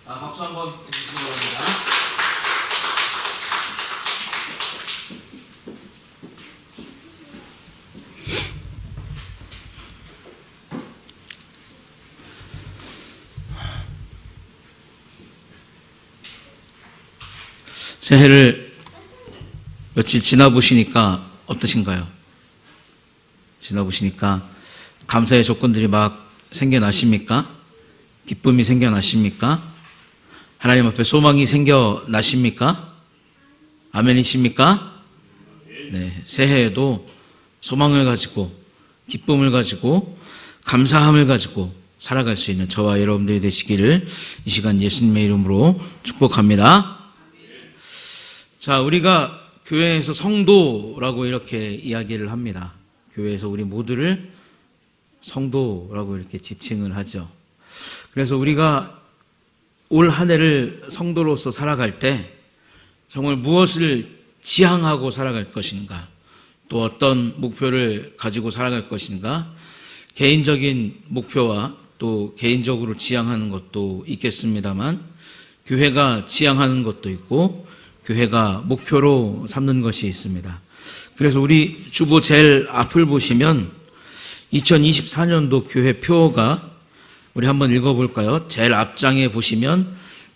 박수 한번 주시기 바랍니다. 새해를 며칠 지나보시니까 어떠신가요? 지나보시니까 감사의 조건들이 막 생겨나십니까? 기쁨이 생겨나십니까? 하나님 앞에 소망이 생겨나십니까? 아멘이십니까? 네, 새해에도 소망을 가지고 기쁨을 가지고 감사함을 가지고 살아갈 수 있는 저와 여러분들이 되시기를 이 시간 예수님의 이름으로 축복합니다. 자, 우리가 교회에서 성도라고 이렇게 이야기를 합니다. 교회에서 우리 모두를 성도라고 이렇게 지칭을 하죠. 그래서 우리가 올 한 해를 성도로서 살아갈 때 정말 무엇을 지향하고 살아갈 것인가, 또 어떤 목표를 가지고 살아갈 것인가, 개인적인 목표와 또 개인적으로 지향하는 것도 있겠습니다만 교회가 지향하는 것도 있고 교회가 목표로 삼는 것이 있습니다. 그래서 우리 주보 제일 앞을 보시면 2024년도 교회 표가 우리 한번 읽어볼까요? 제일 앞장에 보시면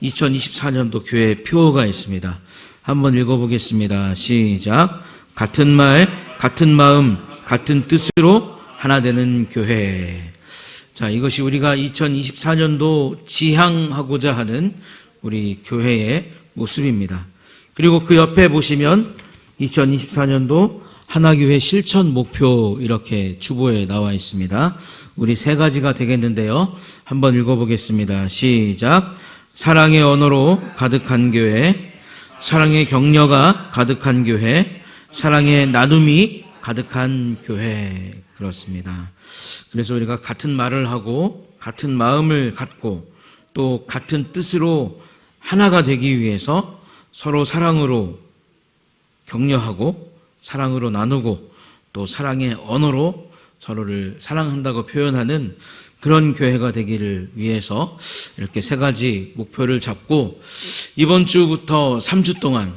2024년도 교회 표가 있습니다. 한번 읽어보겠습니다. 시작. 같은 말, 같은 마음, 같은 뜻으로 하나 되는 교회. 자, 이것이 우리가 2024년도 지향하고자 하는 우리 교회의 모습입니다. 그리고 그 옆에 보시면 2024년도 하나교회 실천 목표 이렇게 주보에 나와 있습니다. 우리 세 가지가 되겠는데요. 한번 읽어보겠습니다. 시작. 사랑의 언어로 가득한 교회, 사랑의 격려가 가득한 교회, 사랑의 나눔이 가득한 교회. 그렇습니다. 그래서 우리가 같은 말을 하고 같은 마음을 갖고 또 같은 뜻으로 하나가 되기 위해서 서로 사랑으로 격려하고 사랑으로 나누고 또 사랑의 언어로 서로를 사랑한다고 표현하는 그런 교회가 되기를 위해서 이렇게 세 가지 목표를 잡고 이번 주부터 3주 동안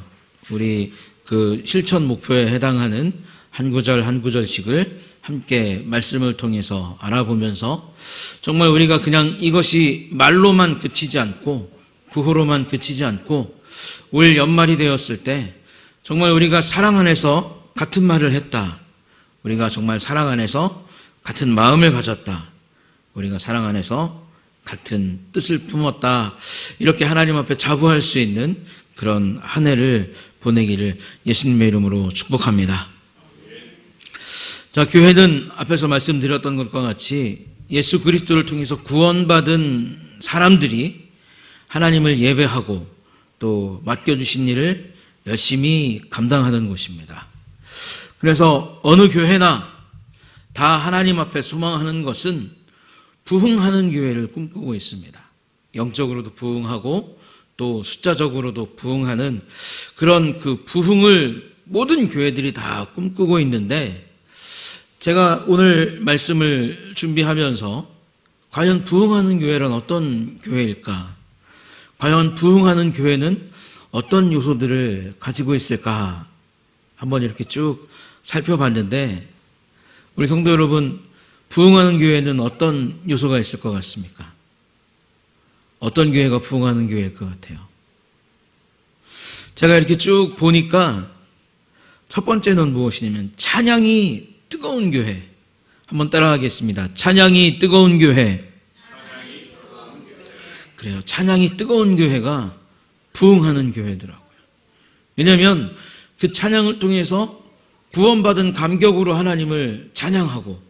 우리 그 실천 목표에 해당하는 한 구절 한 구절씩을 함께 말씀을 통해서 알아보면서 정말 우리가 그냥 이것이 말로만 그치지 않고 구호로만 그치지 않고 올 연말이 되었을 때 정말 우리가 사랑 안에서 같은 말을 했다. 우리가 정말 사랑 안에서 같은 마음을 가졌다. 우리가 사랑 안에서 같은 뜻을 품었다. 이렇게 하나님 앞에 자부할 수 있는 그런 한 해를 보내기를 예수님의 이름으로 축복합니다. 자, 교회는 앞에서 말씀드렸던 것과 같이 예수 그리스도를 통해서 구원받은 사람들이 하나님을 예배하고 또 맡겨주신 일을 열심히 감당하는 곳입니다. 그래서 어느 교회나 다 하나님 앞에 소망하는 것은 부흥하는 교회를 꿈꾸고 있습니다. 영적으로도 부흥하고 또 숫자적으로도 부흥하는 그런 그 부흥을 모든 교회들이 다 꿈꾸고 있는데 제가 오늘 말씀을 준비하면서 과연 부흥하는 교회란 어떤 교회일까? 과연 부흥하는 교회는 어떤 요소들을 가지고 있을까? 한번 이렇게 쭉 살펴봤는데 우리 성도 여러분, 부흥하는 교회는 어떤 요소가 있을 것 같습니까? 어떤 교회가 부흥하는 교회일 것 같아요? 제가 이렇게 쭉 보니까 첫 번째는 무엇이냐면 찬양이 뜨거운 교회. 한번 따라하겠습니다. 찬양이 뜨거운 교회. 그래요. 찬양이 뜨거운 교회가 부흥하는 교회더라고요. 왜냐하면 그 찬양을 통해서 구원받은 감격으로 하나님을 찬양하고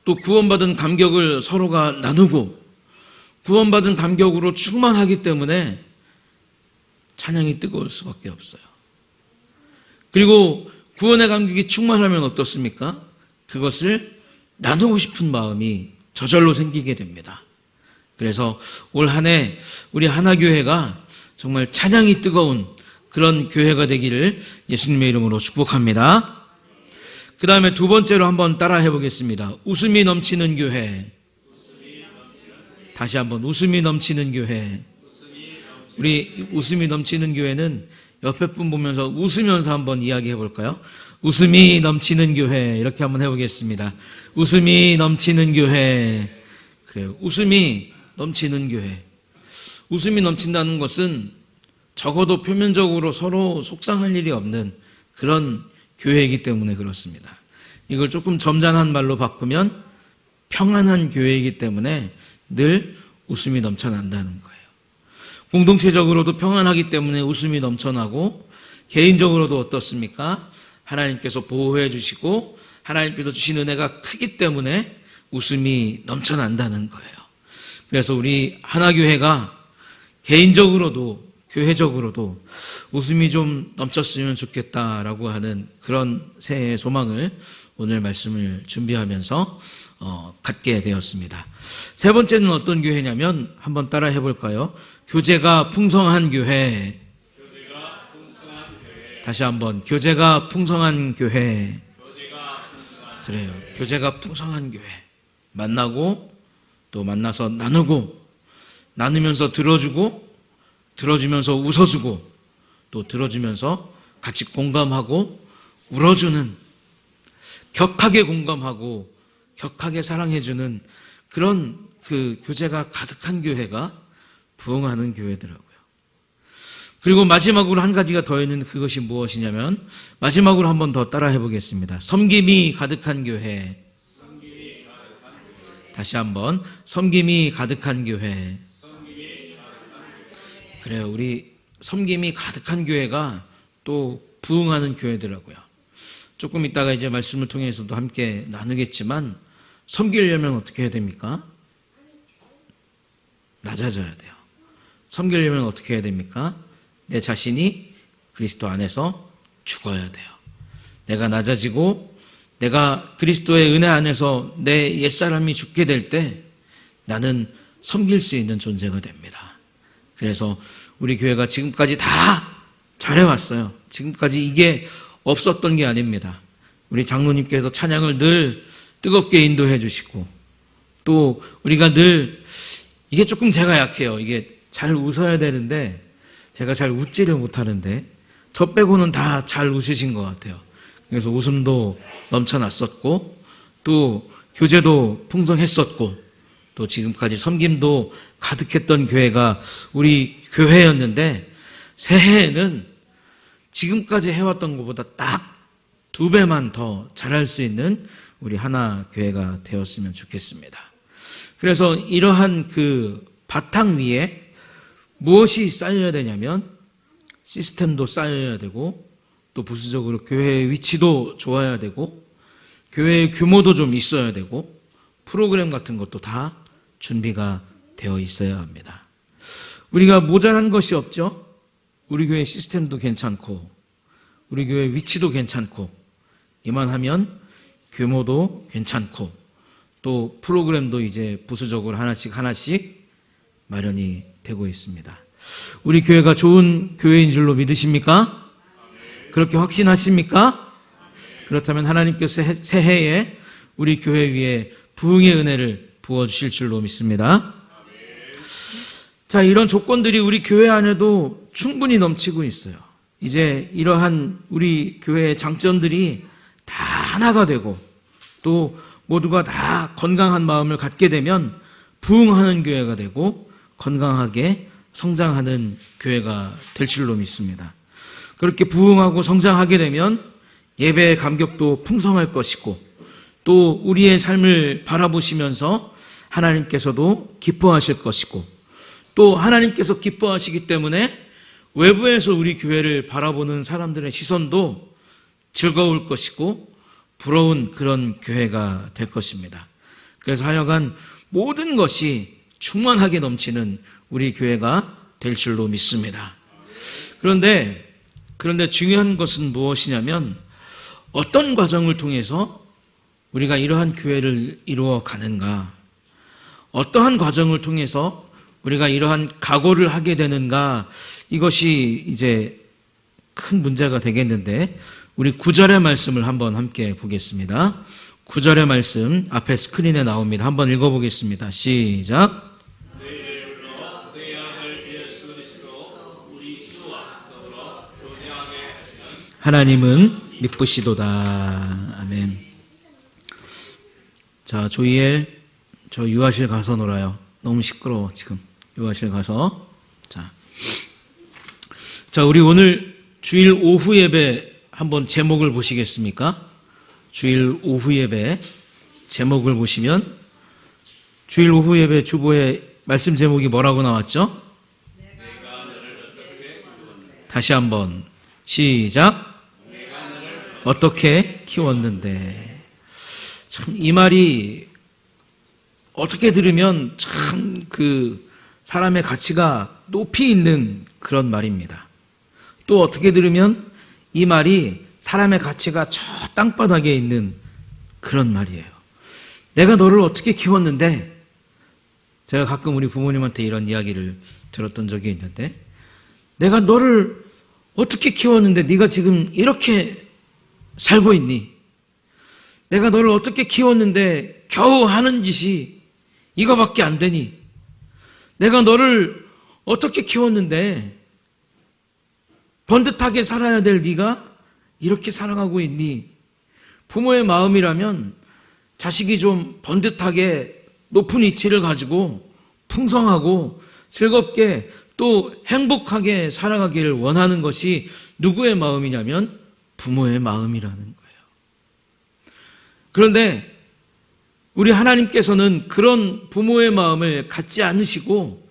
또 구원받은 감격을 서로가 나누고 구원받은 감격으로 충만하기 때문에 찬양이 뜨거울 수밖에 없어요. 그리고 구원의 감격이 충만하면 어떻습니까? 그것을 나누고 싶은 마음이 저절로 생기게 됩니다. 그래서 올 한 해 우리 하나교회가 정말 찬양이 뜨거운 그런 교회가 되기를 예수님의 이름으로 축복합니다. 그 다음에 두 번째로 한번 따라해 보겠습니다. 웃음이 넘치는 교회. 다시 한번 웃음이 넘치는 교회. 우리 웃음이 넘치는 교회는 옆에 분 보면서 웃으면서 한번 이야기해 볼까요? 웃음이 넘치는 교회, 이렇게 한번 해보겠습니다. 웃음이 넘치는 교회. 그래요. 웃음이 넘치는 교회. 웃음이 넘친다는 것은 적어도 표면적으로 서로 속상할 일이 없는 그런 교회이기 때문에 그렇습니다. 이걸 조금 점잖은 말로 바꾸면 평안한 교회이기 때문에 늘 웃음이 넘쳐난다는 거예요. 공동체적으로도 평안하기 때문에 웃음이 넘쳐나고, 개인적으로도 어떻습니까? 하나님께서 보호해 주시고 하나님께서 주신 은혜가 크기 때문에 웃음이 넘쳐난다는 거예요. 그래서 우리 하나교회가 개인적으로도 교회적으로도 웃음이 좀 넘쳤으면 좋겠다라고 하는 그런 새해의 소망을 오늘 말씀을 준비하면서 갖게 되었습니다. 세 번째는 어떤 교회냐면 한번 따라 해볼까요? 교제가 풍성한 교회. 다시 한번, 교제가 풍성한 교회. 그래요. 교제가 풍성한 교회. 만나고 또 만나서 나누고, 나누면서 들어주고, 들어주면서 웃어주고, 또 들어주면서 같이 공감하고 울어주는, 격하게 공감하고 격하게 사랑해주는 그런 그 교제가 가득한 교회가 부흥하는 교회더라고요. 그리고 마지막으로 한 가지가 더 있는 그것이 무엇이냐면, 마지막으로 한 번 더 따라 해보겠습니다. 섬김이 가득한 교회. 다시 한번, 섬김이 가득한 교회. 그래요. 우리 섬김이 가득한 교회가 또 부흥하는 교회더라고요. 조금 이따가 이제 말씀을 통해서도 함께 나누겠지만, 섬기려면 어떻게 해야 됩니까? 낮아져야 돼요. 섬기려면 어떻게 해야 됩니까? 내 자신이 그리스도 안에서 죽어야 돼요. 내가 낮아지고 내가 그리스도의 은혜 안에서 내 옛사람이 죽게 될 때 나는 섬길 수 있는 존재가 됩니다. 그래서 우리 교회가 지금까지 다 잘해왔어요. 지금까지 이게 없었던 게 아닙니다. 우리 장로님께서 찬양을 늘 뜨겁게 인도해 주시고, 또 우리가 늘, 이게 조금 제가 약해요. 이게 잘 웃어야 되는데 제가 잘 웃지를 못하는데, 저 빼고는 다 잘 웃으신 것 같아요. 그래서 웃음도 넘쳐났었고, 또 교제도 풍성했었고, 또 지금까지 섬김도 가득했던 교회가 우리 교회였는데, 새해에는 지금까지 해왔던 것보다 딱 2배만 더 잘할 수 있는 우리 하나 교회가 되었으면 좋겠습니다. 그래서 이러한 그 바탕 위에 무엇이 쌓여야 되냐면, 시스템도 쌓여야 되고, 또 부수적으로 교회의 위치도 좋아야 되고, 교회의 규모도 좀 있어야 되고, 프로그램 같은 것도 다 준비가 되어 있어야 합니다. 우리가 모자란 것이 없죠. 우리 교회 시스템도 괜찮고, 우리 교회 위치도 괜찮고, 이만하면 규모도 괜찮고, 또 프로그램도 이제 부수적으로 하나씩 마련이 되고 있습니다. 우리 교회가 좋은 교회인 줄로 믿으십니까? 그렇게 확신하십니까? 그렇다면 하나님께서 새해에 우리 교회 위에 부흥의 은혜를 부어주실 줄로 믿습니다. 자, 이런 조건들이 우리 교회 안에도 충분히 넘치고 있어요. 이제 이러한 우리 교회의 장점들이 다 하나가 되고, 또 모두가 다 건강한 마음을 갖게 되면 부흥하는 교회가 되고 건강하게 성장하는 교회가 될 줄로 믿습니다. 그렇게 부흥하고 성장하게 되면 예배의 감격도 풍성할 것이고, 또 우리의 삶을 바라보시면서 하나님께서도 기뻐하실 것이고, 또 하나님께서 기뻐하시기 때문에 외부에서 우리 교회를 바라보는 사람들의 시선도 즐거울 것이고 부러운 그런 교회가 될 것입니다. 그래서 하여간 모든 것이 충만하게 넘치는 우리 교회가 될 줄로 믿습니다. 그런데 중요한 것은 무엇이냐면, 어떤 과정을 통해서 우리가 이러한 교회를 이루어 가는가, 어떠한 과정을 통해서 우리가 이러한 각오를 하게 되는가, 이것이 이제 큰 문제가 되겠는데, 우리 9절의 말씀을 한번 함께 보겠습니다. 9절의 말씀 앞에 스크린에 나옵니다. 한번 읽어보겠습니다. 시작. 하나님은 미쁘시도다. 아멘. 자, 조이엘, 저 유아실 가서 놀아요. 너무 시끄러워, 지금. 유아실 가서. 자, 우리 오늘 주일 오후 예배 한번 제목을 보시겠습니까? 주일 오후 예배 제목을 보시면 주일 오후 예배 주보의 말씀 제목이 뭐라고 나왔죠? 다시 한번 시작. 어떻게 키웠는데. 참 이 말이 어떻게 들으면 참 사람의 가치가 높이 있는 그런 말입니다. 또 어떻게 들으면 이 말이 사람의 가치가 저 땅바닥에 있는 그런 말이에요. 내가 너를 어떻게 키웠는데, 제가 가끔 우리 부모님한테 이런 이야기를 들었던 적이 있는데, 내가 너를 어떻게 키웠는데 네가 지금 이렇게 살고 있니? 내가 너를 어떻게 키웠는데 겨우 하는 짓이 이거밖에 안 되니? 내가 너를 어떻게 키웠는데 번듯하게 살아야 될 네가 이렇게 살아가고 있니? 부모의 마음이라면 자식이 좀 번듯하게 높은 위치를 가지고 풍성하고 즐겁게 또 행복하게 살아가기를 원하는 것이 누구의 마음이냐면 부모의 마음이라는 거예요. 그런데 우리 하나님께서는 그런 부모의 마음을 갖지 않으시고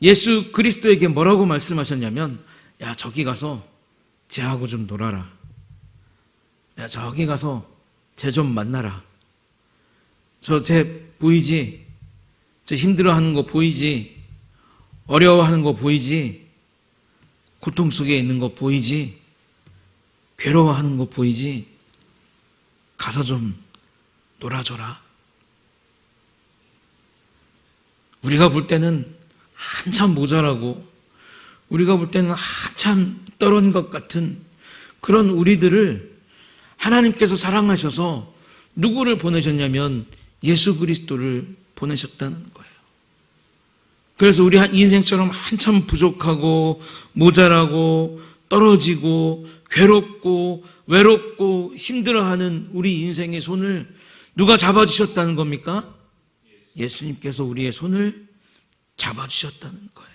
예수 그리스도에게 뭐라고 말씀하셨냐면, 야, 저기 가서 쟤하고 좀 놀아라. 야, 저기 가서 쟤 좀 만나라. 쟤 보이지? 저 힘들어하는 거 보이지? 어려워하는 거 보이지? 고통 속에 있는 거 보이지? 괴로워하는 거 보이지? 가서 좀 놀아줘라. 우리가 볼 때는 한참 모자라고, 우리가 볼 때는 한참 떨어진 것 같은 그런 우리들을 하나님께서 사랑하셔서 누구를 보내셨냐면 예수 그리스도를 보내셨다는 거예요. 그래서 우리 인생처럼 한참 부족하고 모자라고 떨어지고 괴롭고 외롭고 힘들어하는 우리 인생의 손을 누가 잡아주셨다는 겁니까? 예수님께서 우리의 손을 잡아주셨다는 거예요.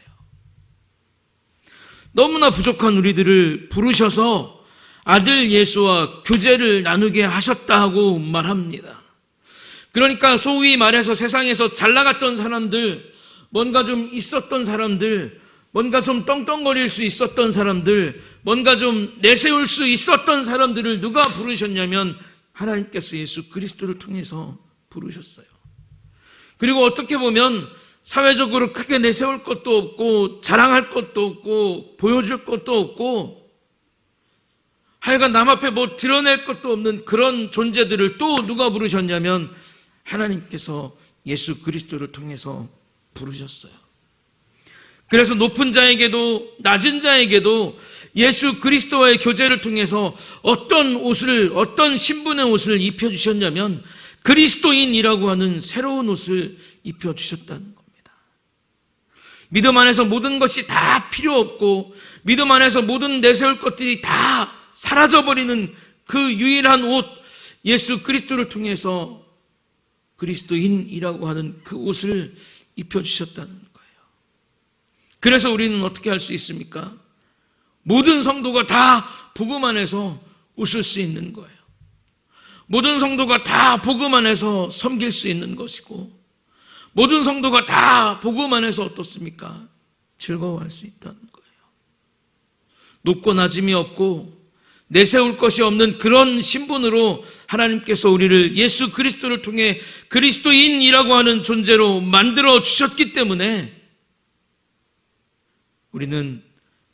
너무나 부족한 우리들을 부르셔서 아들 예수와 교제를 나누게 하셨다고 말합니다. 그러니까 소위 말해서 세상에서 잘 나갔던 사람들, 뭔가 좀 있었던 사람들, 뭔가 좀 떵떵거릴 수 있었던 사람들, 뭔가 좀 내세울 수 있었던 사람들을 누가 부르셨냐면 하나님께서 예수 그리스도를 통해서 부르셨어요. 그리고 어떻게 보면 사회적으로 크게 내세울 것도 없고 자랑할 것도 없고 보여줄 것도 없고 하여간 남 앞에 뭐 드러낼 것도 없는 그런 존재들을 또 누가 부르셨냐면 하나님께서 예수 그리스도를 통해서 부르셨어요. 그래서 높은 자에게도 낮은 자에게도 예수 그리스도와의 교제를 통해서 어떤 옷을, 어떤 신분의 옷을 입혀주셨냐면 그리스도인이라고 하는 새로운 옷을 입혀주셨다는 겁니다. 믿음 안에서 모든 것이 다 필요 없고 믿음 안에서 모든 내세울 것들이 다 사라져버리는 그 유일한 옷, 예수 그리스도를 통해서 그리스도인이라고 하는 그 옷을 입혀주셨다는 거예요. 그래서 우리는 어떻게 할 수 있습니까? 모든 성도가 다 복음 안에서 웃을 수 있는 거예요. 모든 성도가 다 복음 안에서 섬길 수 있는 것이고 모든 성도가 다 복음 안에서 어떻습니까? 즐거워할 수 있다는 거예요. 높고 낮음이 없고 내세울 것이 없는 그런 신분으로 하나님께서 우리를 예수 그리스도를 통해 그리스도인이라고 하는 존재로 만들어 주셨기 때문에 우리는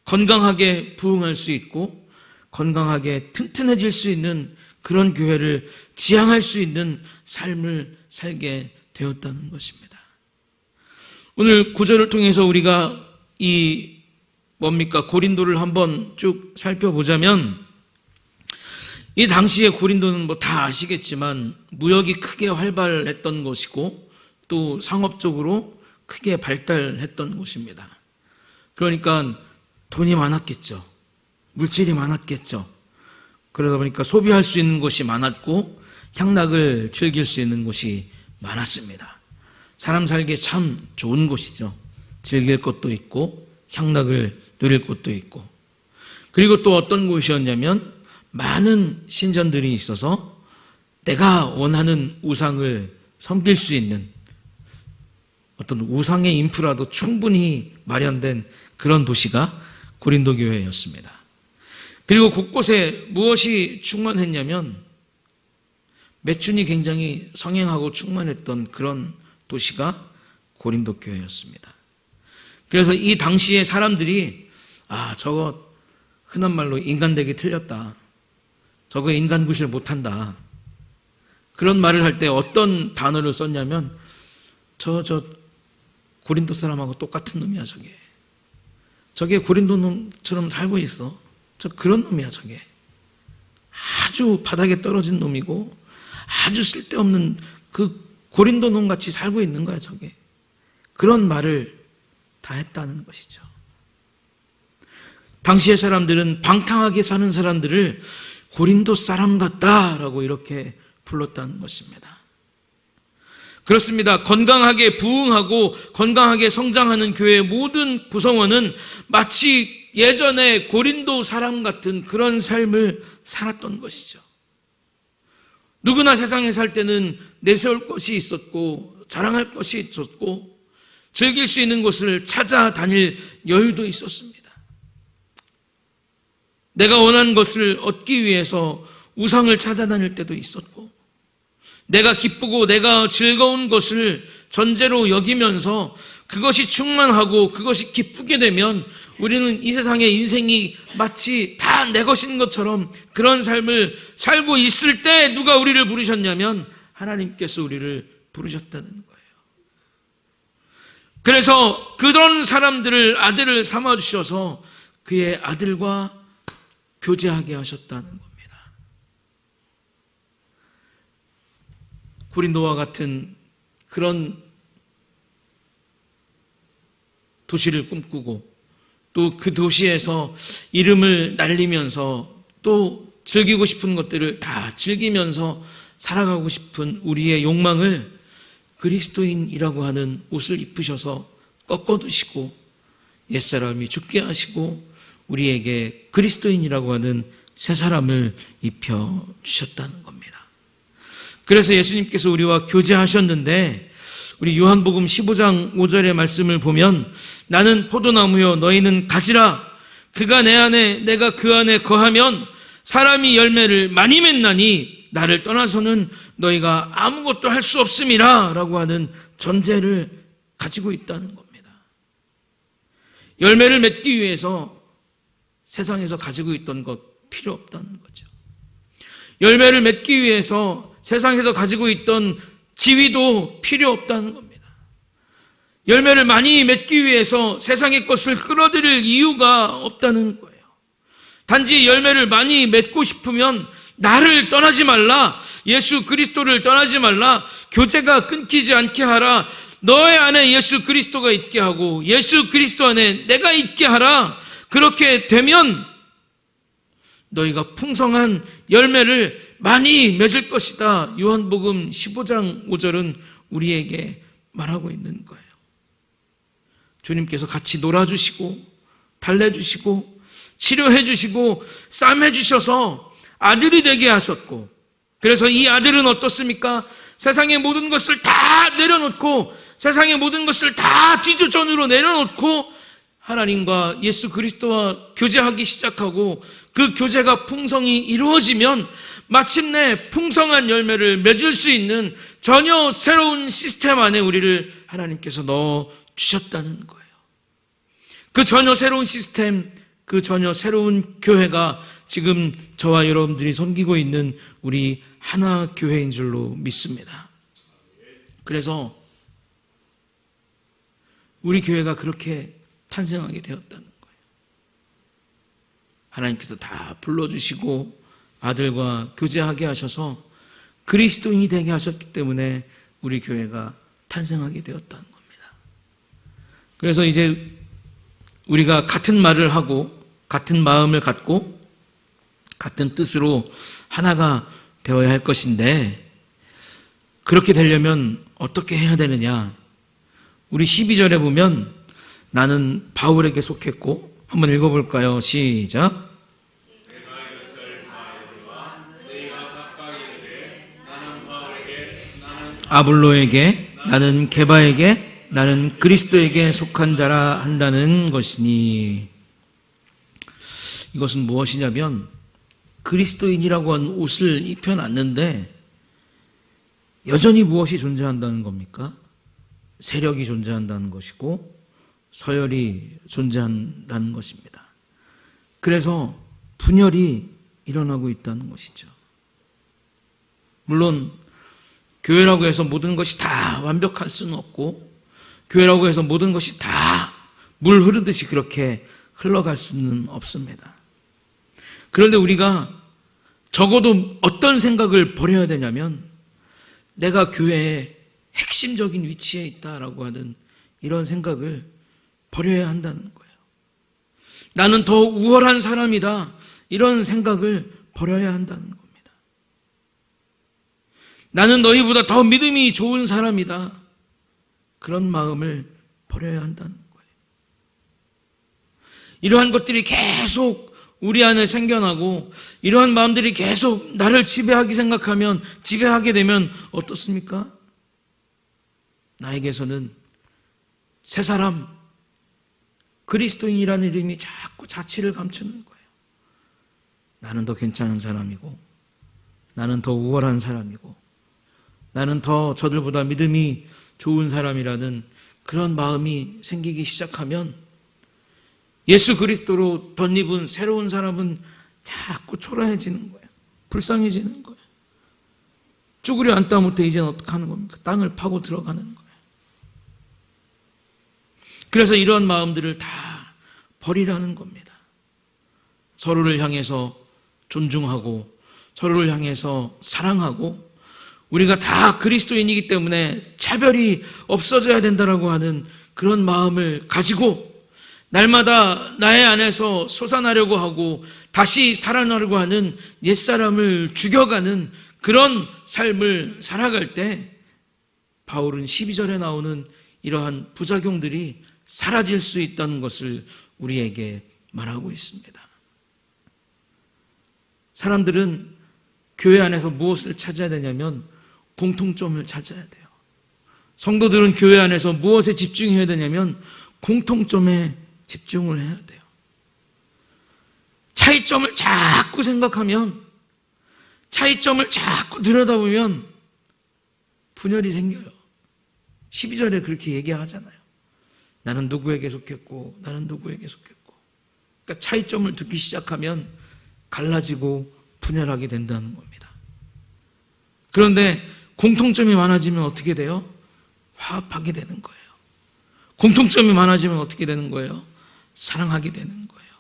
건강하게 부흥할 수 있고 건강하게 튼튼해질 수 있는 그런 교회를 지향할 수 있는 삶을 살게 되었다는 것입니다. 오늘 구절을 통해서 우리가 고린도를 한번 쭉 살펴보자면 이 당시에 고린도는 뭐 다 아시겠지만 무역이 크게 활발했던 곳이고 또 상업적으로 크게 발달했던 곳입니다. 그러니까 돈이 많았겠죠. 물질이 많았겠죠. 그러다 보니까 소비할 수 있는 곳이 많았고 향락을 즐길 수 있는 곳이 많았습니다. 사람 살기에 참 좋은 곳이죠. 즐길 것도 있고 향락을 누릴 곳도 있고. 그리고 또 어떤 곳이었냐면 많은 신전들이 있어서 내가 원하는 우상을 섬길 수 있는 어떤 우상의 인프라도 충분히 마련된 그런 도시가 고린도 교회였습니다. 그리고 곳곳에 무엇이 충만했냐면 매춘이 굉장히 성행하고 충만했던 그런 도시가 고린도 교회였습니다. 그래서 이 당시에 사람들이 저거 흔한 말로 인간되기 틀렸다. 저거 인간 구실 못한다. 그런 말을 할 때 어떤 단어를 썼냐면 저 고린도 사람하고 똑같은 놈이야 저게. 저게 고린도 놈처럼 살고 있어. 저 그런 놈이야 저게. 아주 바닥에 떨어진 놈이고 아주 쓸데없는 그 고린도 놈 같이 살고 있는 거야 저게. 그런 말을 다 했다는 것이죠. 당시의 사람들은 방탕하게 사는 사람들을 고린도 사람 같다라고 이렇게 불렀다는 것입니다. 그렇습니다. 건강하게 부흥하고 건강하게 성장하는 교회의 모든 구성원은 마치 예전에 고린도 사람 같은 그런 삶을 살았던 것이죠. 누구나 세상에 살 때는 내세울 것이 있었고 자랑할 것이 있었고 즐길 수 있는 곳을 찾아다닐 여유도 있었습니다. 내가 원하는 것을 얻기 위해서 우상을 찾아다닐 때도 있었고 내가 기쁘고 내가 즐거운 것을 전제로 여기면서 그것이 충만하고 그것이 기쁘게 되면 우리는 이 세상의 인생이 마치 다 내 것인 것처럼 그런 삶을 살고 있을 때 누가 우리를 부르셨냐면 하나님께서 우리를 부르셨다는 거예요. 그래서 그런 사람들을 아들을 삼아주셔서 그의 아들과 교제하게 하셨다는 겁니다. 고린도와 같은 그런 도시를 꿈꾸고 또 그 도시에서 이름을 날리면서 또 즐기고 싶은 것들을 다 즐기면서 살아가고 싶은 우리의 욕망을 그리스도인이라고 하는 옷을 입으셔서 꺾어두시고 옛사람이 죽게 하시고 우리에게 그리스도인이라고 하는 새 사람을 입혀주셨다는 겁니다. 그래서 예수님께서 우리와 교제하셨는데 우리 요한복음 15장 5절의 말씀을 보면 나는 포도나무요 너희는 가지라 그가 내 안에 내가 그 안에 거하면 사람이 열매를 많이 맺나니 나를 떠나서는 너희가 아무것도 할 수 없음이라 라고 하는 전제를 가지고 있다는 겁니다. 열매를 맺기 위해서 세상에서 가지고 있던 것 필요 없다는 거죠. 열매를 맺기 위해서 세상에서 가지고 있던 지위도 필요 없다는 겁니다. 열매를 많이 맺기 위해서 세상의 것을 끌어들일 이유가 없다는 거예요. 단지 열매를 많이 맺고 싶으면 나를 떠나지 말라, 예수 그리스도를 떠나지 말라, 교제가 끊기지 않게 하라, 너의 안에 예수 그리스도가 있게 하고 예수 그리스도 안에 내가 있게 하라. 그렇게 되면 너희가 풍성한 열매를 많이 맺을 것이다. 요한복음 15장 5절은 우리에게 말하고 있는 거예요. 주님께서 같이 놀아주시고 달래주시고 치료해주시고 쌈해주셔서 아들이 되게 하셨고 그래서 이 아들은 어떻습니까? 세상의 모든 것을 다 내려놓고 세상의 모든 것을 다 뒤조전으로 내려놓고 하나님과 예수 그리스도와 교제하기 시작하고 그 교제가 풍성히 이루어지면 마침내 풍성한 열매를 맺을 수 있는 전혀 새로운 시스템 안에 우리를 하나님께서 넣어 주셨다는 거예요. 그 전혀 새로운 시스템, 그 전혀 새로운 교회가 지금 저와 여러분들이 섬기고 있는 우리 하나 교회인 줄로 믿습니다. 그래서 우리 교회가 그렇게 탄생하게 되었다는 거예요. 하나님께서 다 불러주시고 아들과 교제하게 하셔서 그리스도인이 되게 하셨기 때문에 우리 교회가 탄생하게 되었다는 겁니다. 그래서 이제 우리가 같은 말을 하고 같은 마음을 갖고 같은 뜻으로 하나가 되어야 할 것인데, 그렇게 되려면 어떻게 해야 되느냐? 우리 12절에 보면 나는 바울에게 속했고, 한번 읽어볼까요? 시작. 아볼로에게, 나는 게바에게, 나는 그리스도에게 속한 자라 한다는 것이니, 이것은 무엇이냐면 그리스도인이라고 한 옷을 입혀놨는데 여전히 무엇이 존재한다는 겁니까? 세력이 존재한다는 것이고 서열이 존재한다는 것입니다. 그래서 분열이 일어나고 있다는 것이죠. 물론 교회라고 해서 모든 것이 다 완벽할 수는 없고, 교회라고 해서 모든 것이 다 물 흐르듯이 그렇게 흘러갈 수는 없습니다. 그런데 우리가 적어도 어떤 생각을 버려야 되냐면, 내가 교회의 핵심적인 위치에 있다라고 하는 이런 생각을 버려야 한다는 거예요. 나는 더 우월한 사람이다, 이런 생각을 버려야 한다는 겁니다. 나는 너희보다 더 믿음이 좋은 사람이다, 그런 마음을 버려야 한다는 거예요. 이러한 것들이 계속 우리 안에 생겨나고, 이러한 마음들이 계속 나를 지배하게 되면 어떻습니까? 나에게서는 새 사람, 그리스도인이라는 이름이 자꾸 자취를 감추는 거예요. 나는 더 괜찮은 사람이고, 나는 더 우월한 사람이고, 나는 더 저들보다 믿음이 좋은 사람이라는 그런 마음이 생기기 시작하면 예수 그리스도로 덧입은 새로운 사람은 자꾸 초라해지는 거예요. 불쌍해지는 거예요. 쭈그려 앉다 못해 이제는 어떻게 하는 겁니까? 땅을 파고 들어가는 거예요. 그래서 이런 마음들을 다 버리라는 겁니다. 서로를 향해서 존중하고, 서로를 향해서 사랑하고, 우리가 다 그리스도인이기 때문에 차별이 없어져야 된다라고 하는 그런 마음을 가지고 날마다 나의 안에서 솟아나려고 하고 다시 살아나려고 하는 옛사람을 죽여가는 그런 삶을 살아갈 때 바울은 12절에 나오는 이러한 부작용들이 사라질 수 있다는 것을 우리에게 말하고 있습니다. 사람들은 교회 안에서 무엇을 찾아야 되냐면 공통점을 찾아야 돼요. 성도들은 교회 안에서 무엇에 집중해야 되냐면 공통점에 집중을 해야 돼요. 차이점을 자꾸 생각하면, 차이점을 자꾸 들여다보면 분열이 생겨요. 12절에 그렇게 얘기하잖아요. 나는 누구에게 속했고, 나는 누구에게 속했고. 그러니까 차이점을 두기 시작하면 갈라지고 분열하게 된다는 겁니다. 그런데 공통점이 많아지면 어떻게 돼요? 화합하게 되는 거예요. 공통점이 많아지면 어떻게 되는 거예요? 사랑하게 되는 거예요.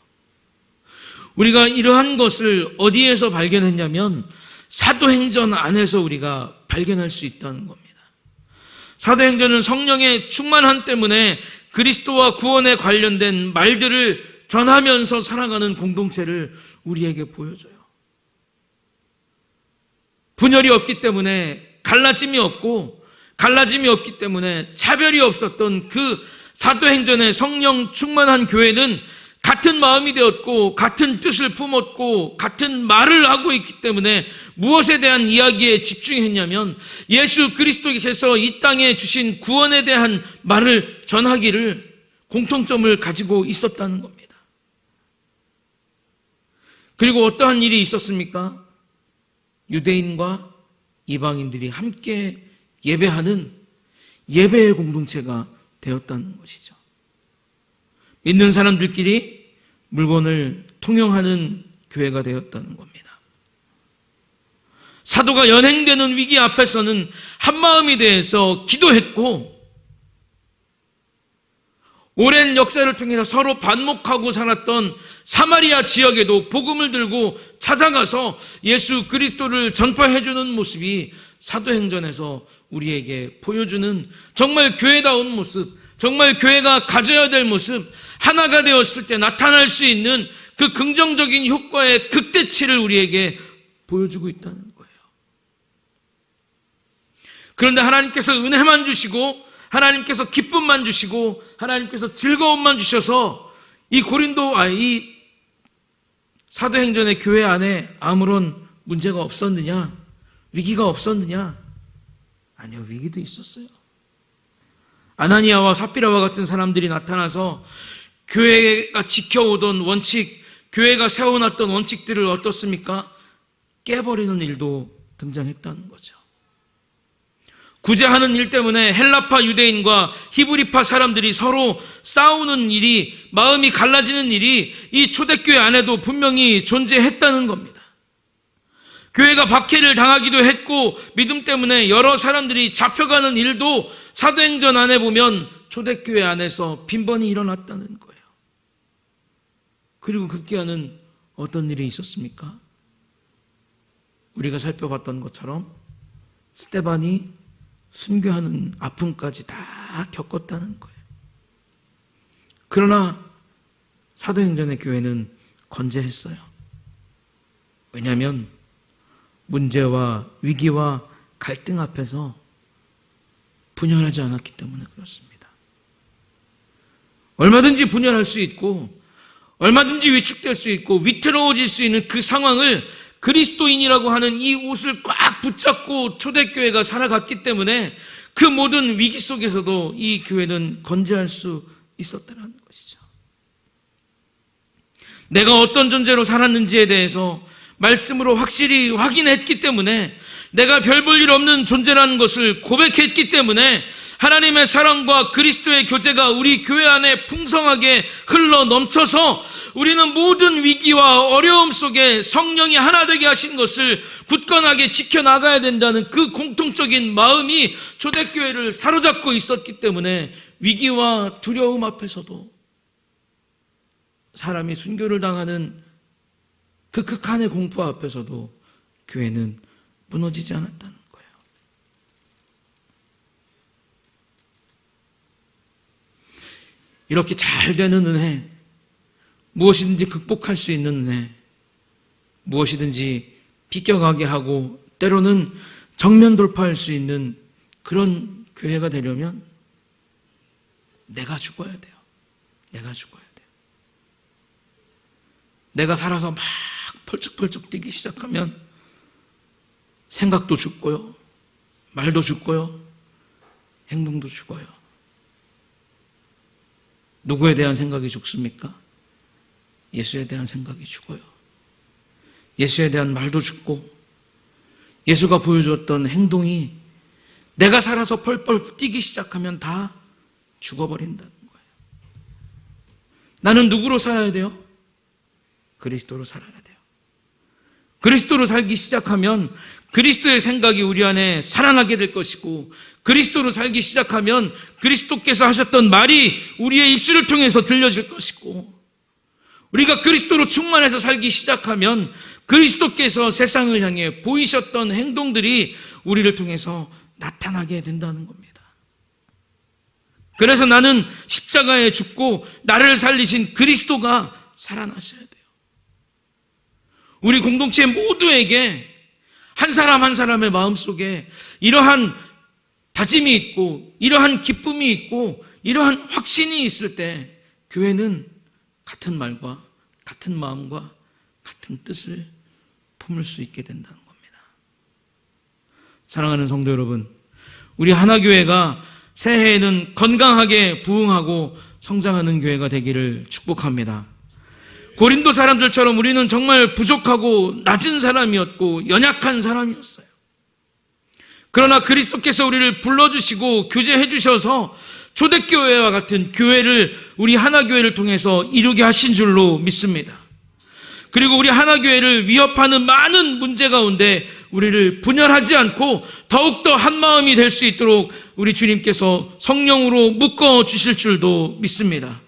우리가 이러한 것을 어디에서 발견했냐면 사도행전 안에서 우리가 발견할 수 있다는 겁니다. 사도행전은 성령의 충만함 때문에 그리스도와 구원에 관련된 말들을 전하면서 살아가는 공동체를 우리에게 보여줘요. 분열이 없기 때문에 갈라짐이 없고, 갈라짐이 없기 때문에 차별이 없었던 그 사도행전의 성령 충만한 교회는 같은 마음이 되었고, 같은 뜻을 품었고, 같은 말을 하고 있기 때문에 무엇에 대한 이야기에 집중했냐면 예수 그리스도께서 이 땅에 주신 구원에 대한 말을 전하기를 공통점을 가지고 있었다는 겁니다. 그리고 어떠한 일이 있었습니까? 유대인과 이방인들이 함께 예배하는 예배의 공동체가 되었다는 것이죠. 믿는 사람들끼리 물건을 통용하는 교회가 되었다는 겁니다. 사도가 연행되는 위기 앞에서는 한마음이 되어서 기도했고, 오랜 역사를 통해서 서로 반목하고 살았던 사마리아 지역에도 복음을 들고 찾아가서 예수 그리스도를 전파해주는 모습이 사도행전에서 우리에게 보여주는 정말 교회다운 모습, 정말 교회가 가져야 될 모습, 하나가 되었을 때 나타날 수 있는 그 긍정적인 효과의 극대치를 우리에게 보여주고 있다는 거예요. 그런데 하나님께서 은혜만 주시고, 하나님께서 기쁨만 주시고, 하나님께서 즐거움만 주셔서 이 사도행전의 교회 안에 아무런 문제가 없었느냐? 위기가 없었느냐? 아니요, 위기도 있었어요. 아나니아와 삽비라와 같은 사람들이 나타나서 교회가 지켜오던 원칙, 교회가 세워놨던 원칙들을 어떻습니까? 깨버리는 일도 등장했다는 거죠. 구제하는 일 때문에 헬라파 유대인과 히브리파 사람들이 서로 싸우는 일이, 마음이 갈라지는 일이 이 초대교회 안에도 분명히 존재했다는 겁니다. 교회가 박해를 당하기도 했고, 믿음 때문에 여러 사람들이 잡혀가는 일도 사도행전 안에 보면 초대교회 안에서 빈번히 일어났다는 거예요. 그리고 급기야는 어떤 일이 있었습니까? 우리가 살펴봤던 것처럼 스데반이 순교하는 아픔까지 다 겪었다는 거예요. 그러나 사도행전의 교회는 건재했어요. 왜냐하면 문제와 위기와 갈등 앞에서 분열하지 않았기 때문에 그렇습니다. 얼마든지 분열할 수 있고, 얼마든지 위축될 수 있고, 위태로워질 수 있는 그 상황을 그리스도인이라고 하는 이 옷을 꽉 붙잡고 초대교회가 살아갔기 때문에 그 모든 위기 속에서도 이 교회는 건재할 수 있었다는 것이죠. 내가 어떤 존재로 살았는지에 대해서 말씀으로 확실히 확인했기 때문에, 내가 별 볼 일 없는 존재라는 것을 고백했기 때문에 하나님의 사랑과 그리스도의 교제가 우리 교회 안에 풍성하게 흘러 넘쳐서 우리는 모든 위기와 어려움 속에 성령이 하나 되게 하신 것을 굳건하게 지켜나가야 된다는 그 공통적인 마음이 초대교회를 사로잡고 있었기 때문에 위기와 두려움 앞에서도, 사람이 순교를 당하는 그 극한의 공포 앞에서도 교회는 무너지지 않았다는 거예요. 이렇게 잘 되는 은혜, 무엇이든지 극복할 수 있는 은혜, 무엇이든지 비껴가게 하고 때로는 정면 돌파할 수 있는 그런 교회가 되려면 내가 죽어야 돼요. 내가 죽어야 돼요. 내가 살아서 막 펄쩍펄쩍 뛰기 시작하면 생각도 죽고요, 말도 죽고요, 행동도 죽어요. 누구에 대한 생각이 죽습니까? 예수에 대한 생각이 죽어요. 예수에 대한 말도 죽고, 예수가 보여주었던 행동이 내가 살아서 펄펄 뛰기 시작하면 다 죽어버린다는 거예요. 나는 누구로 살아야 돼요? 그리스도로 살아야 돼요. 그리스도로 살기 시작하면 그리스도의 생각이 우리 안에 살아나게 될 것이고, 그리스도로 살기 시작하면 그리스도께서 하셨던 말이 우리의 입술을 통해서 들려질 것이고, 우리가 그리스도로 충만해서 살기 시작하면 그리스도께서 세상을 향해 보이셨던 행동들이 우리를 통해서 나타나게 된다는 겁니다. 그래서 나는 십자가에 죽고 나를 살리신 그리스도가 살아나셔야 돼요. 우리 공동체 모두에게 한 사람 한 사람의 마음속에 이러한 다짐이 있고, 이러한 기쁨이 있고, 이러한 확신이 있을 때 교회는 같은 말과 같은 마음과 같은 뜻을 품을 수 있게 된다는 겁니다. 사랑하는 성도 여러분, 우리 하나교회가 새해에는 건강하게 부흥하고 성장하는 교회가 되기를 축복합니다. 고린도 사람들처럼 우리는 정말 부족하고 낮은 사람이었고 연약한 사람이었어요. 그러나 그리스도께서 우리를 불러주시고 교제해 주셔서 초대교회와 같은 교회를, 우리 하나교회를 통해서 이루게 하신 줄로 믿습니다. 그리고 우리 하나교회를 위협하는 많은 문제 가운데 우리를 분열하지 않고 더욱더 한마음이 될 수 있도록 우리 주님께서 성령으로 묶어주실 줄도 믿습니다.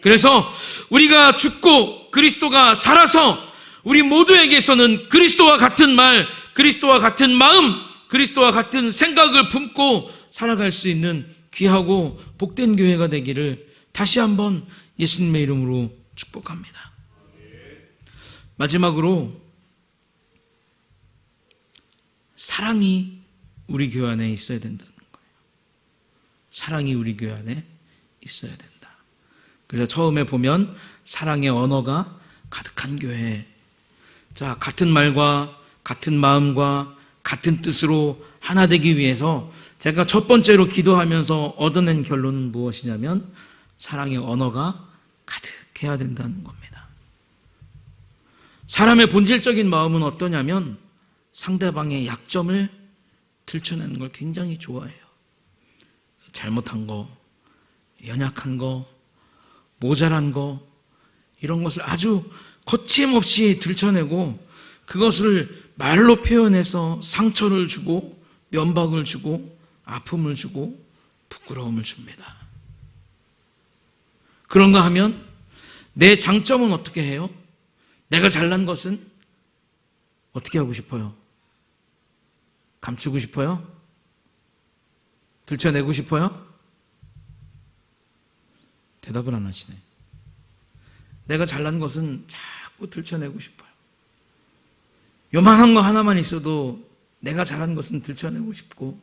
그래서 우리가 죽고 그리스도가 살아서 우리 모두에게서는 그리스도와 같은 말, 그리스도와 같은 마음, 그리스도와 같은 생각을 품고 살아갈 수 있는 귀하고 복된 교회가 되기를 다시 한번 예수님의 이름으로 축복합니다. 마지막으로 사랑이 우리 교회 안에 있어야 된다는 거예요. 사랑이 우리 교회 안에 있어야 된다. 그래서 처음에 보면 사랑의 언어가 가득한 교회. 자, 같은 말과 같은 마음과 같은 뜻으로 하나 되기 위해서 제가 첫 번째로 기도하면서 얻어낸 결론은 무엇이냐면 사랑의 언어가 가득해야 된다는 겁니다. 사람의 본질적인 마음은 어떠냐면 상대방의 약점을 들춰내는 걸 굉장히 좋아해요. 잘못한 거, 연약한 거, 모자란 거, 이런 것을 아주 거침없이 들춰내고 그것을 말로 표현해서 상처를 주고 면박을 주고 아픔을 주고 부끄러움을 줍니다. 그런가 하면 내 장점은 어떻게 해요? 내가 잘난 것은 어떻게 하고 싶어요? 감추고 싶어요? 들춰내고 싶어요? 대답을 안 하시네. 내가 잘난 것은 자꾸 들춰내고 싶어요. 요만한 거 하나만 있어도 내가 잘한 것은 들춰내고 싶고,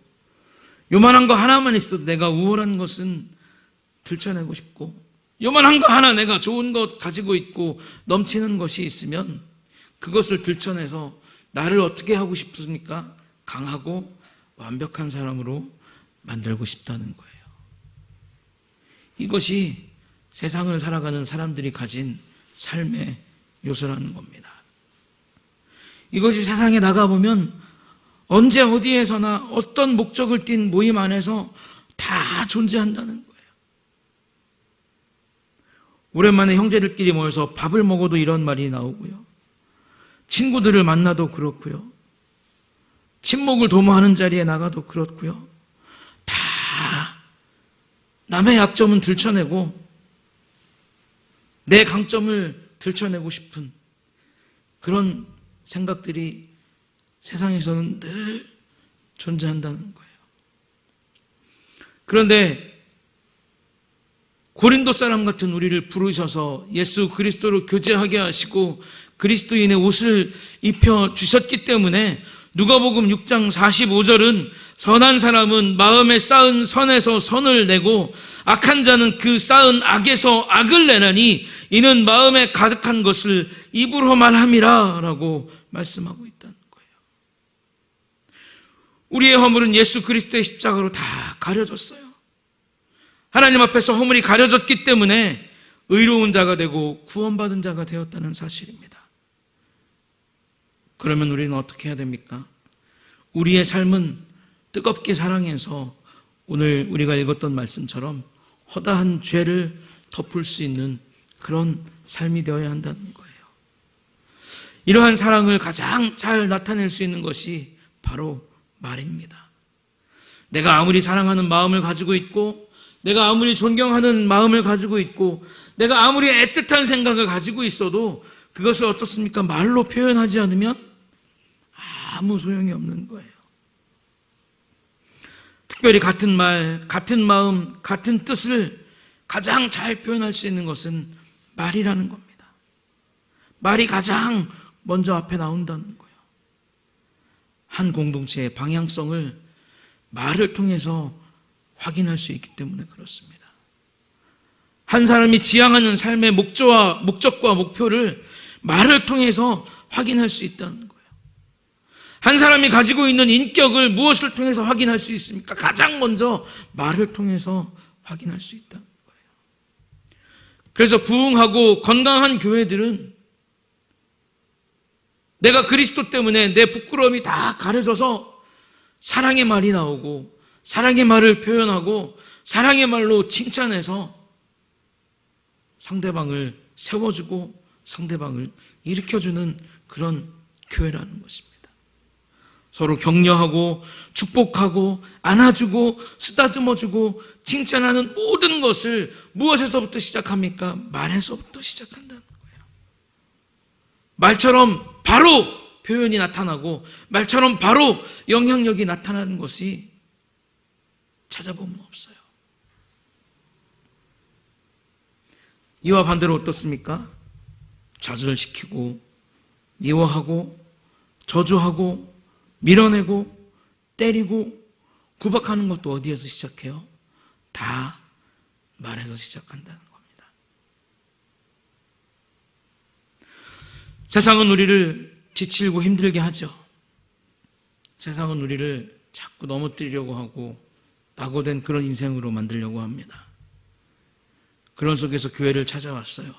요만한 거 하나만 있어도 내가 우월한 것은 들춰내고 싶고, 요만한 거 하나 내가 좋은 것 가지고 있고 넘치는 것이 있으면 그것을 들춰내서 나를 어떻게 하고 싶습니까? 강하고 완벽한 사람으로 만들고 싶다는 거예요. 이것이 세상을 살아가는 사람들이 가진 삶의 요소라는 겁니다. 이것이 세상에 나가보면 언제 어디에서나 어떤 목적을 띤 모임 안에서 다 존재한다는 거예요. 오랜만에 형제들끼리 모여서 밥을 먹어도 이런 말이 나오고요. 친구들을 만나도 그렇고요. 친목을 도모하는 자리에 나가도 그렇고요. 다 남의 약점은 들춰내고 내 강점을 들춰내고 싶은 그런 생각들이 세상에서는 늘 존재한다는 거예요. 그런데 고린도 사람 같은 우리를 부르셔서 예수 그리스도로 교제하게 하시고 그리스도인의 옷을 입혀 주셨기 때문에 누가복음 6장 45절은 선한 사람은 마음에 쌓은 선에서 선을 내고 악한 자는 그 쌓은 악에서 악을 내나니 이는 마음에 가득한 것을 입으로 말함이라 라고 말씀하고 있다는 거예요. 우리의 허물은 예수 그리스도의 십자가로 다 가려졌어요. 하나님 앞에서 허물이 가려졌기 때문에 의로운 자가 되고 구원받은 자가 되었다는 사실입니다. 그러면 우리는 어떻게 해야 됩니까? 우리의 삶은 뜨겁게 사랑해서 오늘 우리가 읽었던 말씀처럼 허다한 죄를 덮을 수 있는 그런 삶이 되어야 한다는 거예요. 이러한 사랑을 가장 잘 나타낼 수 있는 것이 바로 말입니다. 내가 아무리 사랑하는 마음을 가지고 있고 내가 아무리 존경하는 마음을 가지고 있고 내가 아무리 애틋한 생각을 가지고 있어도 그것을 어떻습니까? 말로 표현하지 않으면 아무 소용이 없는 거예요. 특별히 같은 말, 같은 마음, 같은 뜻을 가장 잘 표현할 수 있는 것은 말이라는 겁니다. 말이 가장 먼저 앞에 나온다는 거예요. 한 공동체의 방향성을 말을 통해서 확인할 수 있기 때문에 그렇습니다. 한 사람이 지향하는 삶의 목적과 목표를 말을 통해서 확인할 수 있다는 거예요. 한 사람이 가지고 있는 인격을 무엇을 통해서 확인할 수 있습니까? 가장 먼저 말을 통해서 확인할 수 있다는 거예요. 그래서 부흥하고 건강한 교회들은 내가 그리스도 때문에 내 부끄러움이 다 가려져서 사랑의 말이 나오고 사랑의 말을 표현하고 사랑의 말로 칭찬해서 상대방을 세워주고 상대방을 일으켜주는 그런 교회라는 것입니다. 서로 격려하고 축복하고 안아주고 쓰다듬어주고 칭찬하는 모든 것을 무엇에서부터 시작합니까? 말에서부터 시작한다는 거예요. 말처럼 바로 표현이 나타나고 말처럼 바로 영향력이 나타나는 것이 찾아보면 없어요. 이와 반대로 어떻습니까? 좌절시키고 미워하고 저주하고 밀어내고 때리고 구박하는 것도 어디에서 시작해요? 다 말에서 시작한다는 겁니다. 세상은 우리를 지치고 힘들게 하죠. 세상은 우리를 자꾸 넘어뜨리려고 하고 낙오된 그런 인생으로 만들려고 합니다. 그런 속에서 교회를 찾아왔어요.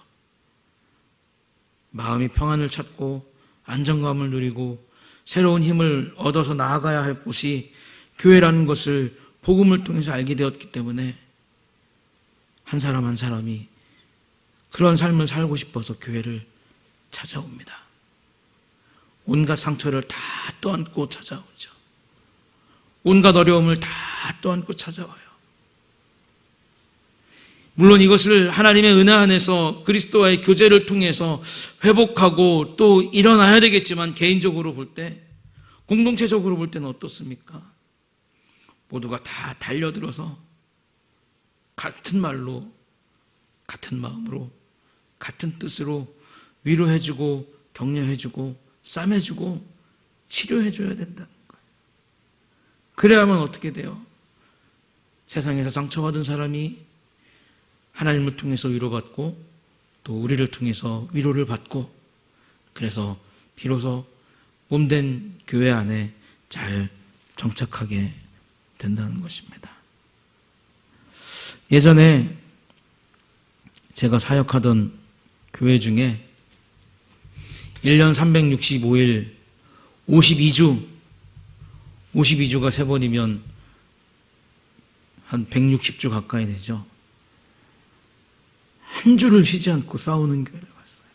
마음이 평안을 찾고 안정감을 누리고 새로운 힘을 얻어서 나아가야 할 곳이 교회라는 것을 복음을 통해서 알게 되었기 때문에 한 사람 한 사람이 그런 삶을 살고 싶어서 교회를 찾아옵니다. 온갖 상처를 다 떠안고 찾아오죠. 온갖 어려움을 다 떠안고 찾아와요. 물론 이것을 하나님의 은혜 안에서 그리스도와의 교제를 통해서 회복하고 또 일어나야 되겠지만 개인적으로 볼 때, 공동체적으로 볼 때는 어떻습니까? 모두가 다 달려들어서 같은 말로, 같은 마음으로, 같은 뜻으로 위로해주고 격려해주고 싸매주고 치료해줘야 된다는 거예요. 그래야만 어떻게 돼요? 세상에서 상처받은 사람이 하나님을 통해서 위로받고 또 우리를 통해서 위로를 받고 그래서 비로소 몸된 교회 안에 잘 정착하게 된다는 것입니다. 예전에 제가 사역하던 교회 중에 1년 365일 52주가 3번이면 한 160주 가까이 되죠. 한 주를 쉬지 않고 싸우는 교회를 갔어요.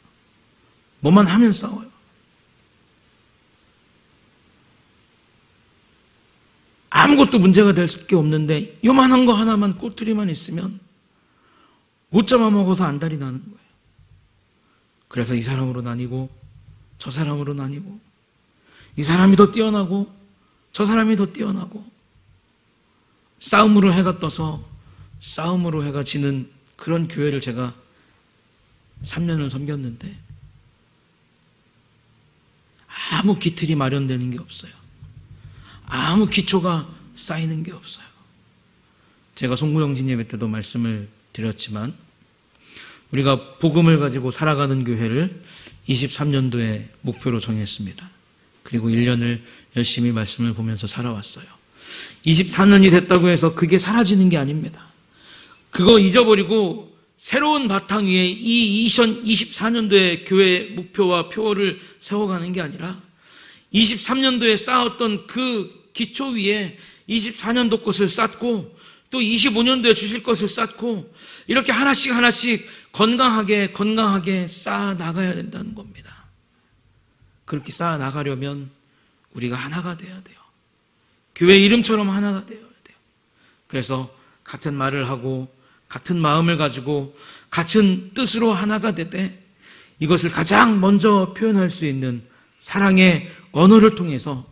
뭐만 하면 싸워요. 아무것도 문제가 될 게 없는데 요만한 거 하나만 꼬투리만 있으면 못 잡아먹어서 안달이 나는 거예요. 그래서 이 사람으로 나뉘고 저 사람으로 나뉘고 이 사람이 더 뛰어나고 저 사람이 더 뛰어나고 싸움으로 해가 떠서 싸움으로 해가 지는 그런 교회를 제가 3년을 섬겼는데 아무 기틀이 마련되는 게 없어요. 아무 기초가 쌓이는 게 없어요. 제가 송구영진 예배 때도 말씀을 드렸지만 우리가 복음을 가지고 살아가는 교회를 23년도에 목표로 정했습니다. 그리고 1년을 열심히 말씀을 보면서 살아왔어요. 24년이 됐다고 해서 그게 사라지는 게 아닙니다. 그거 잊어버리고 새로운 바탕 위에 이 2024년도에 교회 목표와 표어를 세워가는 게 아니라 23년도에 쌓았던 그 기초 위에 24년도 것을 쌓고 또 25년도에 주실 것을 쌓고 이렇게 하나씩 건강하게 쌓아 나가야 된다는 겁니다. 그렇게 쌓아 나가려면 우리가 하나가 돼야 돼요. 교회 이름처럼 하나가 되어야 돼요. 그래서 같은 말을 하고 같은 마음을 가지고 같은 뜻으로 하나가 되되 이것을 가장 먼저 표현할 수 있는 사랑의 언어를 통해서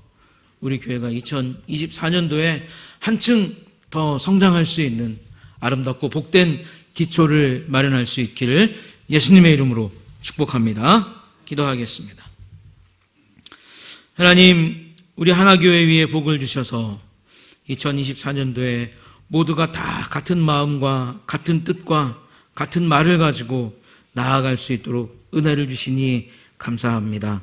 우리 교회가 2024년도에 한층 더 성장할 수 있는 아름답고 복된 기초를 마련할 수 있기를 예수님의 이름으로 축복합니다. 기도하겠습니다. 하나님, 우리 하나교회 위에 복을 주셔서 2024년도에 모두가 다 같은 마음과 같은 뜻과 같은 말을 가지고 나아갈 수 있도록 은혜를 주시니 감사합니다.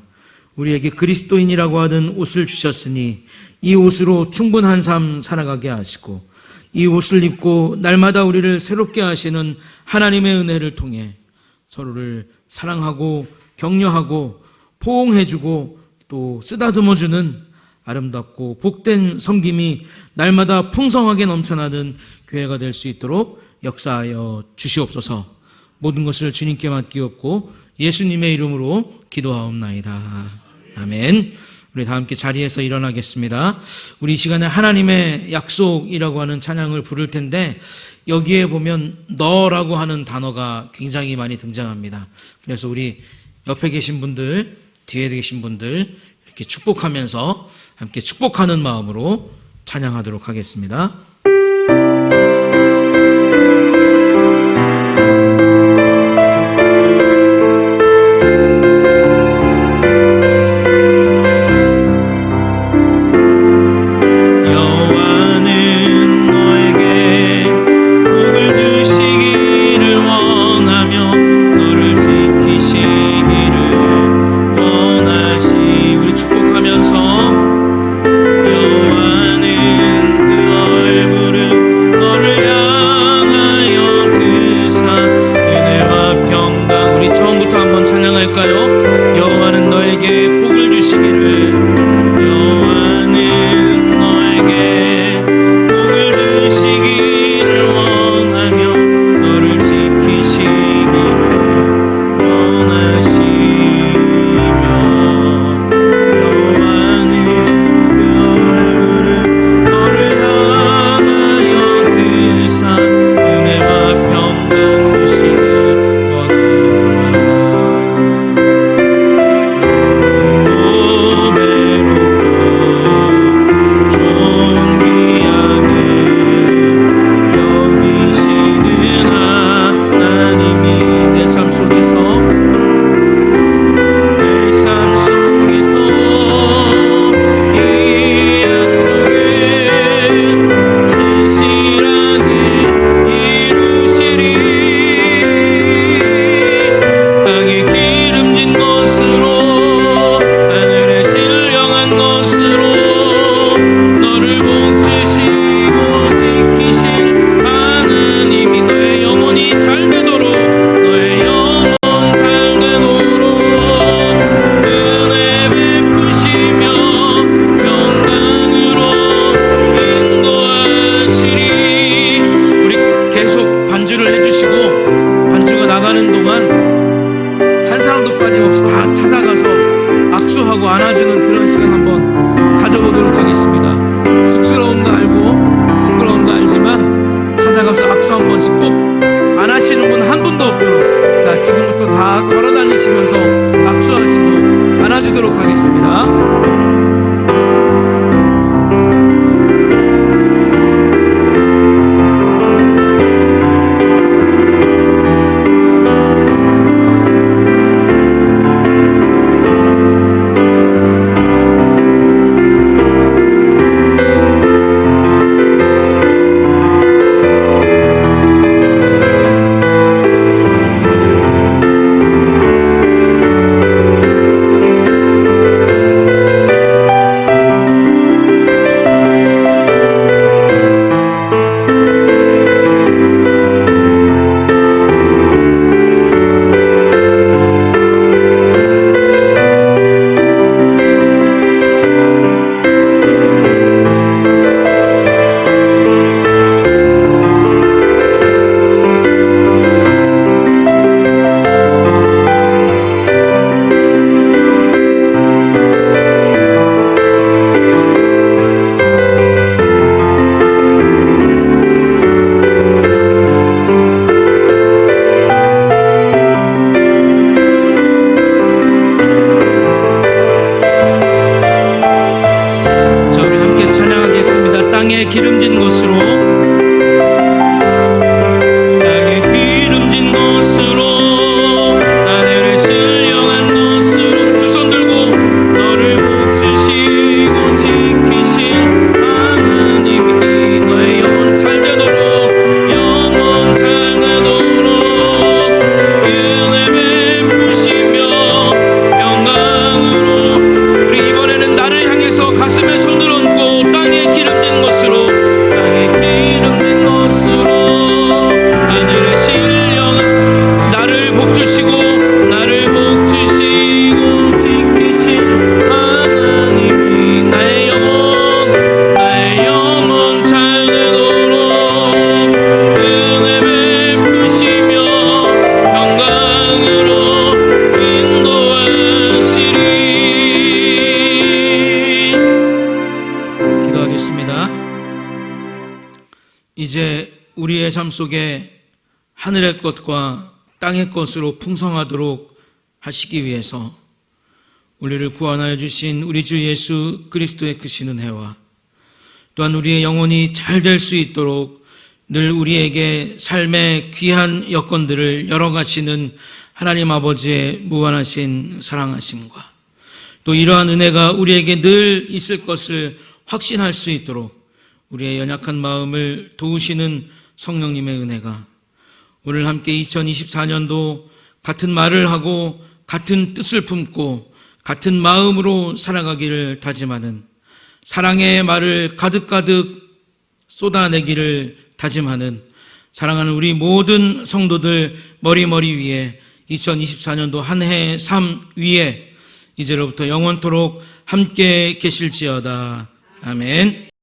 우리에게 그리스도인이라고 하는 옷을 주셨으니 이 옷으로 충분한 삶 살아가게 하시고 이 옷을 입고 날마다 우리를 새롭게 하시는 하나님의 은혜를 통해 서로를 사랑하고 격려하고 포옹해주고 또 쓰다듬어주는 아름답고 복된 섬김이 날마다 풍성하게 넘쳐나는 교회가 될 수 있도록 역사하여 주시옵소서. 모든 것을 주님께 맡기옵고 예수님의 이름으로 기도하옵나이다. 아멘. 우리 다 함께 자리에서 일어나겠습니다. 우리 이 시간에 하나님의 약속이라고 하는 찬양을 부를 텐데 여기에 보면 너라고 하는 단어가 굉장히 많이 등장합니다. 그래서 우리 옆에 계신 분들, 뒤에 계신 분들 이렇게 축복하면서 함께 축복하는 마음으로 찬양하도록 하겠습니다. 나가는 동안 한 사람도 빠짐없이 다 찾아가서 악수하고 안아주는 그런 시간 한번 가져보도록 하겠습니다. 쑥스러운 거 알고 부끄러운 거 알지만 찾아가서 악수 한 번씩 꼭 안 하시는 분 한 분도 없도록, 자, 지금부터 다 걸어 다니시면서 악수하시고 안아주도록 하겠습니다. 기름진 곳으로, 땅에 기름진 곳으로, 하늘을 신령한 곳으로, 두 손 들고 너를 복주시고 지키신 하나님이 너의 영혼 살되도록, 영혼 살되도록 은혜 베푸시며 영광으로. 우리 이번에는 나를 향해서 가슴에 손을 얹고 땅에 기름진 곳으로, 하늘의 신령한 나를 복주시고 지키신 하나님이 나의 영혼 살되도록 은혜 베푸시며 영광으로 인도하시리. 기도하겠습니다. 이제 우리의 삶 속에 하늘의 것과 땅의 것으로 풍성하도록 하시기 위해서 우리를 구원하여 주신 우리 주 예수 그리스도의 크신 은혜와 또한 우리의 영혼이 잘 될 수 있도록 늘 우리에게 삶의 귀한 여건들을 열어가시는 하나님 아버지의 무한하신 사랑하심과 또 이러한 은혜가 우리에게 늘 있을 것을 확신할 수 있도록 우리의 연약한 마음을 도우시는 성령님의 은혜가 오늘 함께 2024년도 같은 말을 하고 같은 뜻을 품고 같은 마음으로 살아가기를 다짐하는, 사랑의 말을 가득가득 쏟아내기를 다짐하는 사랑하는 우리 모든 성도들 머리 위에 2024년도 한 해의 삶 위에 이제로부터 영원토록 함께 계실지어다. 아멘.